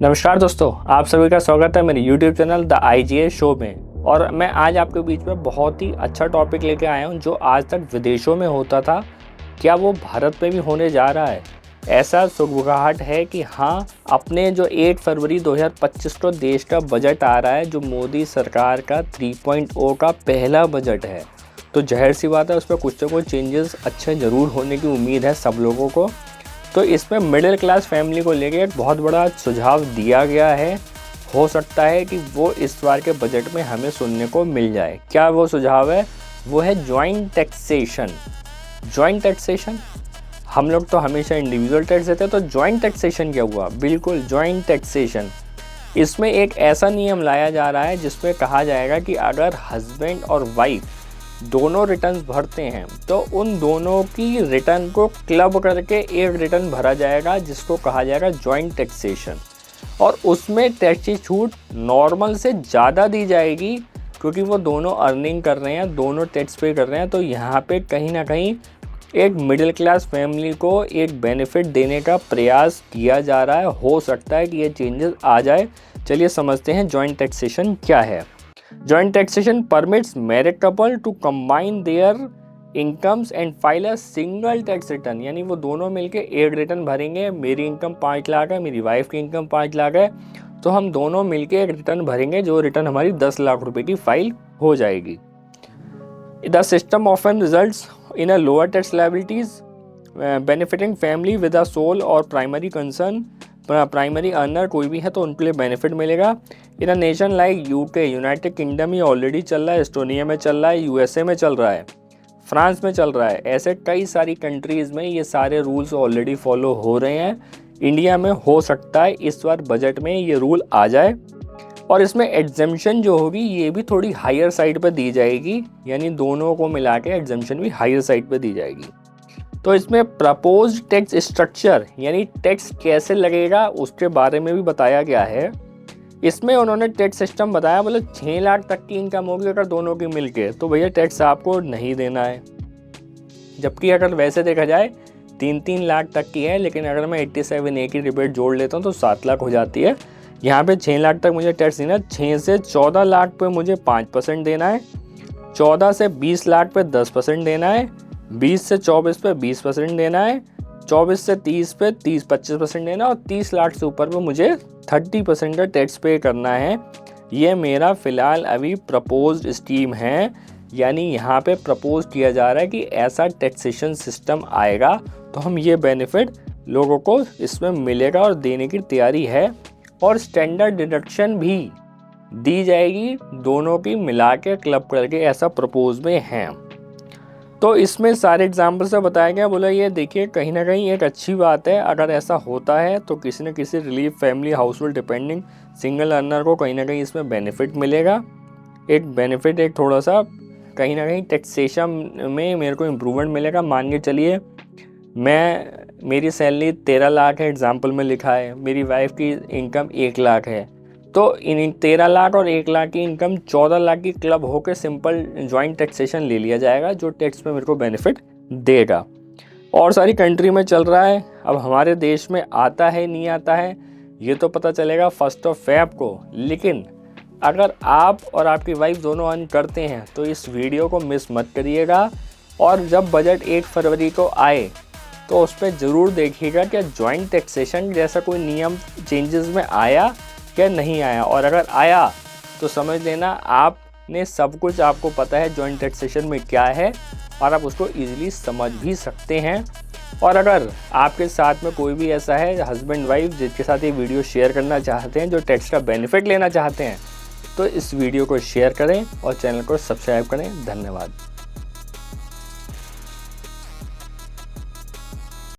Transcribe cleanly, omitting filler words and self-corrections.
नमस्कार दोस्तों, आप सभी का स्वागत है मेरे YouTube channel the IGA show में। और मैं आज आपके बीच में बहुत ही अच्छा टॉपिक लेके आया हूं जो आज तक विदेशों में होता था, क्या वो भारत में भी होने जा रहा है। ऐसा सुगबुगाहट है कि हाँ, अपने जो 8 फरवरी 2025 को देश का बजट आ रहा है, जो मोदी सरकार का 3.0 का पहला बजट है, तो जाहिर सी बात है उस पर कुछ ना कुछ चेंजेस अच्छे ज़रूर होने की उम्मीद है सब लोगों को। तो इसमें मिडिल क्लास फैमिली को लेके एक बहुत बड़ा सुझाव दिया गया है। हो सकता है कि वो इस बार के बजट में हमें सुनने को मिल जाए। क्या वो सुझाव है? वो है जॉइंट टैक्सेशन। जॉइंट टैक्सेशन, हम लोग तो हमेशा इंडिविजुअल टैक्स देते हैं, तो जॉइंट टैक्सेशन क्या हुआ? बिल्कुल जॉइंट टैक्सेशन। इसमें एक ऐसा नियम लाया जा रहा है जिसमें कहा जाएगा कि अगर हस्बैंड और वाइफ दोनों रिटर्न्स भरते हैं तो उन दोनों की रिटर्न को क्लब करके एक रिटर्न भरा जाएगा जिसको कहा जाएगा जॉइंट टैक्सेशन। और उसमें टैक्स की छूट नॉर्मल से ज़्यादा दी जाएगी क्योंकि वो दोनों अर्निंग कर रहे हैं, दोनों टैक्स पे कर रहे हैं। तो यहाँ पे कहीं ना कहीं एक मिडिल क्लास फैमिली को एक बेनिफिट देने का प्रयास किया जा रहा है। हो सकता है कि ये चेंजेस आ जाए। चलिए समझते हैं जॉइंट टैक्सेशन क्या है। Joint taxation permits married couple to combine their incomes and file a single tax return। यानी वो दोनों मिलके एक रिटर्न भरेंगे। मेरी इनकम 5 लाख है, मेरी वाइफ की इनकम 5 लाख है, तो हम दोनों मिलके एक रिटर्न भरेंगे जो रिटर्न हमारी 10 लाख रुपए की फाइल हो जाएगी। The system often results in a lower tax liabilities benefiting family with a sole or primary concern. Primary earner कोई भी है तो उनके लिए बेनिफिट मिलेगा। In a nation like UK, United Kingdom, ये ऑलरेडी चल रहा है, एस्टोनिया में चल रहा है, यूएसए में चल रहा है, फ्रांस में चल रहा है। ऐसे कई सारी कंट्रीज़ में ये सारे रूल्स ऑलरेडी फॉलो हो रहे हैं। इंडिया में हो सकता है इस बार बजट में ये रूल आ जाए और इसमें एग्जेम्पशन जो होगी ये भी थोड़ी हायर साइड पर दी जाएगी, यानी दोनों को मिला के एग्जेम्पशन भी हायर साइड पर दी जाएगी। तो इसमें प्रपोज्ड टैक्स स्ट्रक्चर यानी टैक्स कैसे लगेगा उसके बारे में भी बताया गया है। इसमें उन्होंने टैक्स सिस्टम बताया, बोले 6 लाख तक की इनकम होगी अगर दोनों की मिलके, तो भैया टैक्स आपको नहीं देना है। जबकि अगर वैसे देखा जाए 3-3 लाख तक की है, लेकिन अगर मैं 87A की रिबेट जोड़ लेता हूँ तो 7 लाख हो जाती है। यहाँ पे 6 लाख तक मुझे टैक्स देना है। 6 से 14 लाख पे मुझे 5% देना है, 14 से 20 लाख पे 10% देना है, 20 से 24 पे 20% देना है, 24 से 30 पे 25% देना, और 30 लाख से ऊपर पे मुझे 30% का टैक्स पे करना है। ये मेरा फ़िलहाल अभी प्रपोज्ड स्कीम है, यानी यहाँ पे प्रपोज किया जा रहा है कि ऐसा टैक्सेशन सिस्टम आएगा तो हम ये बेनिफिट लोगों को इसमें मिलेगा और देने की तैयारी है। और स्टैंडर्ड डिडक्शन भी दी जाएगी, दोनों की मिला के क्लब करके ऐसा प्रपोज में है। तो इसमें सारे एग्जाम्पल से बताया गया। बोला ये देखिए कहीं ना कहीं एक अच्छी बात है, अगर ऐसा होता है तो किसी न किसी relief family, house hold depending single earner को कहीं ना कहीं इसमें बेनिफिट मिलेगा। एक बेनिफिट, एक थोड़ा सा कहीं ना कहीं टैक्सेशन में मेरे को इम्प्रूवमेंट मिलेगा। मान के चलिए मेरी सैलरी 13 लाख है, एग्जाम्पल में लिखा है, मेरी वाइफ की इनकम 1 लाख है, तो इन 13 लाख और 1 लाख की इनकम 14 लाख की क्लब होकर सिंपल जॉइंट टैक्सेशन ले लिया जाएगा, जो टैक्स में मेरे को बेनिफिट देगा। और सारी कंट्री में चल रहा है। अब हमारे देश में आता है नहीं आता है ये तो पता चलेगा 1 फरवरी को। लेकिन अगर आप और आपकी वाइफ दोनों अर्न करते हैं तो इस वीडियो को मिस मत करिएगा, और जब बजट 1 फरवरी को आए तो उस पर ज़रूर देखिएगा कि जॉइंट टैक्सेशन जैसा कोई नियम चेंजेस में आया क्या नहीं आया। और अगर आया तो समझ लेना आपने सब कुछ, आपको पता है जॉइंट टैक्सेशन में क्या है और आप उसको इजीली समझ भी सकते हैं। और अगर आपके साथ में कोई भी ऐसा है हस्बैंड वाइफ जिसके साथ ये वीडियो शेयर करना चाहते हैं, जो टैक्स का बेनिफिट लेना चाहते हैं, तो इस वीडियो को शेयर करें और चैनल को सब्सक्राइब करें। धन्यवाद।